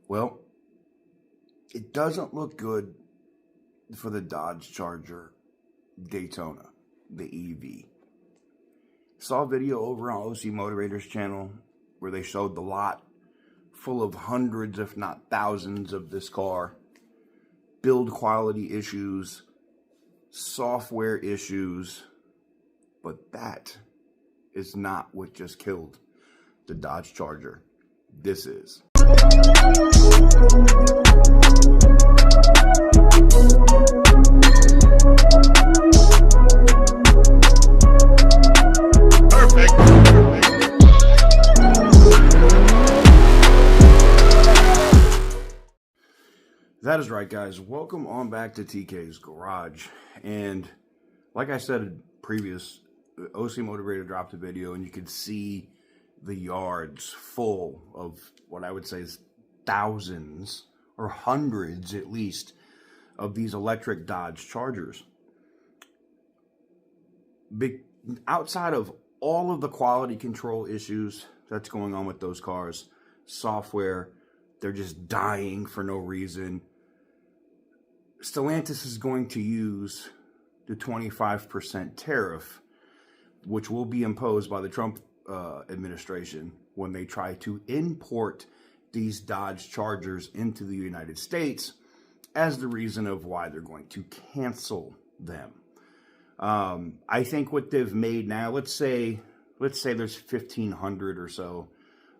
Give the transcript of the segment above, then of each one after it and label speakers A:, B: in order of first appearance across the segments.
A: Well, it doesn't look good for the Dodge Charger Daytona, the EV. Saw a video over on OC Motivator's channel where they showed the lot full of hundreds, if not thousands, of this car. Build quality issues, software issues, but that is not what just killed the Dodge Charger. This is. That is right, guys. Welcome on back to TK's Garage. And like I said in previous, OC Motivator dropped a video and you could see the yards full of what I would say is thousands or hundreds at least of these electric Dodge Chargers. Outside of all of the quality control issues that's going on with those cars, software, they're just dying for no reason. Stellantis is going to use the 25% tariff, which will be imposed by the Trump administration when they try to import these Dodge Chargers into the United States as the reason of why they're going to cancel them. I think what they've made now, let's say there's 1,500 or so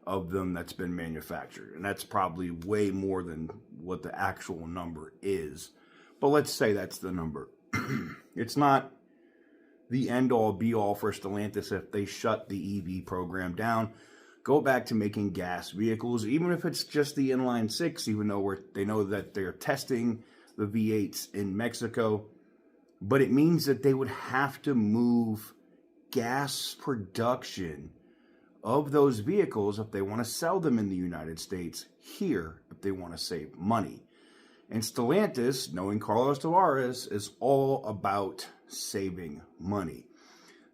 A: of them that's been manufactured, and that's probably way more than what the actual number is. But let's say that's the number. It's not the end-all, be-all for Stellantis if they shut the EV program down, go back to making gas vehicles, even if it's just the inline six, even though they know that they're testing the V8s in Mexico. But it means that they would have to move gas production of those vehicles if they want to sell them in the United States here, if they want to save money. And Stellantis, knowing Carlos Tavares, is all about saving money.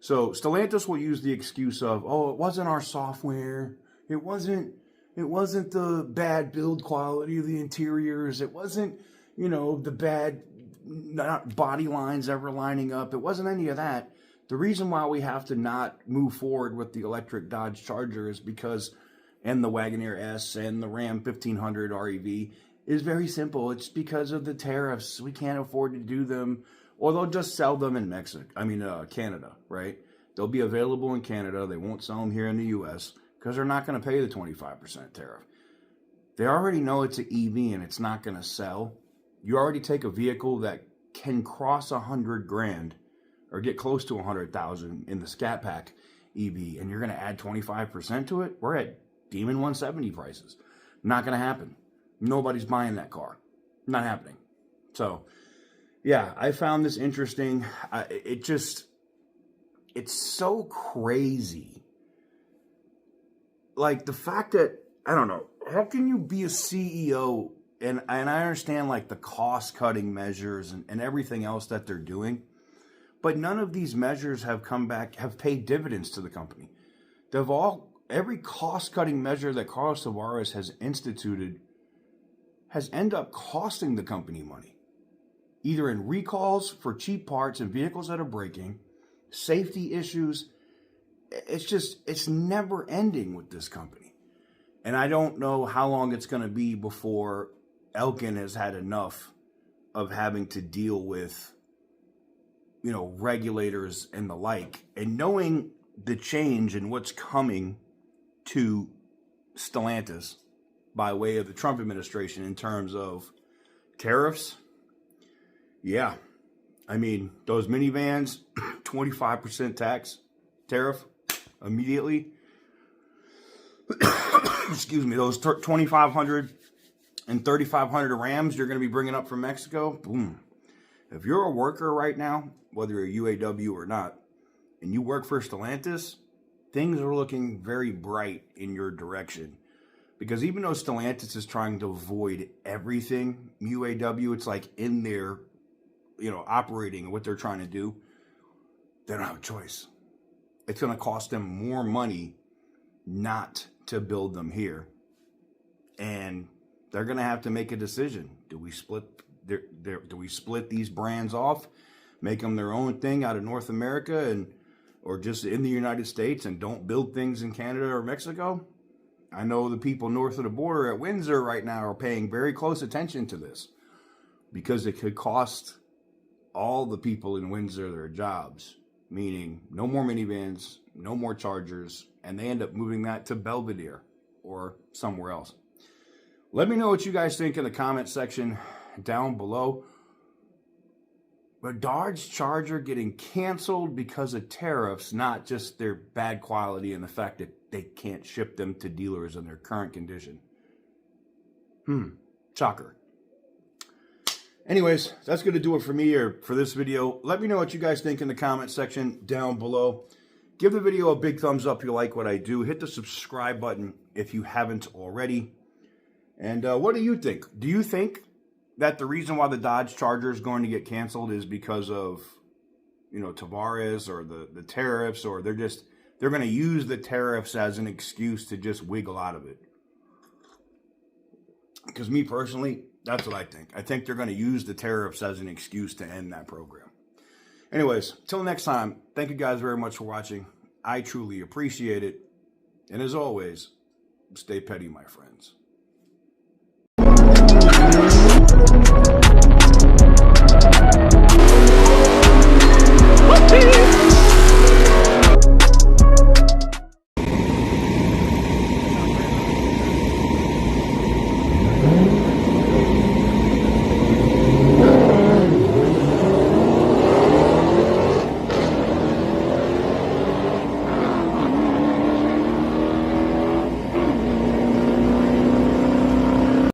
A: So Stellantis will use the excuse of, oh, it wasn't our software. It wasn't the bad build quality of the interiors. It wasn't, the bad not body lines ever lining up. It wasn't any of that. The reason why we have to not move forward with the electric Dodge Charger is because, and the Wagoneer S and the Ram 1500 REV, is very simple. It's because of the tariffs. We can't afford to do them, or they'll just sell them in Canada, right? They'll be available in Canada. They won't sell them here in the U.S. because they're not going to pay the 25% tariff. They already know it's an EV and it's not going to sell. You already take a vehicle that can cross 100 grand or get close to 100,000 in the Scat Pack EV, and you're going to add 25% to it. We're at Demon 170 prices. Not going to happen. Nobody's buying that car. Not happening. So, yeah, I found this interesting. It's so crazy. Like the fact that, I don't know, how can you be a CEO and I understand like the cost cutting measures and everything else that they're doing, but none of these measures have paid dividends to the company. Every cost cutting measure that Carlos Tavares has instituted has ended up costing the company money, either in recalls for cheap parts and vehicles that are breaking, safety issues. It's never ending with this company. And I don't know how long it's going to be before Elkin has had enough of having to deal with, regulators and the like, and knowing the change and what's coming to Stellantis by way of the Trump administration in terms of tariffs. Yeah. I mean, those minivans, 25% tax tariff immediately. Excuse me, those 2,500 and 3,500 Rams you're going to be bringing up from Mexico. Boom. If you're a worker right now, whether you're a UAW or not, and you work for Stellantis, things are looking very bright in your direction. Because even though Stellantis is trying to avoid everything, UAW, it's like in their, operating what they're trying to do, they don't have a choice. It's going to cost them more money not to build them here. And they're going to have to make a decision. Do we split these brands off, make them their own thing out of North America, or just in the United States, and don't build things in Canada or Mexico? I know the people north of the border at Windsor right now are paying very close attention to this, because it could cost all the people in Windsor their jobs, meaning no more minivans, no more Chargers, and they end up moving that to Belvedere or somewhere else. Let me know what you guys think in the comment section down below. But Dodge Charger getting canceled because of tariffs, not just their bad quality and the fact that they can't ship them to dealers in their current condition. Shocker. Anyways, that's going to do it for me or for this video. Let me know what you guys think in the comment section down below. Give the video a big thumbs up if you like what I do. Hit the subscribe button if you haven't already. And what do you think? Do you think that the reason why the Dodge Charger is going to get canceled is because of, Tavares or the tariffs, or they're going to use the tariffs as an excuse to just wiggle out of it? Because me personally, that's what I think. I think they're going to use the tariffs as an excuse to end that program. Anyways, till next time, thank you guys very much for watching. I truly appreciate it. And as always, stay petty, my friends.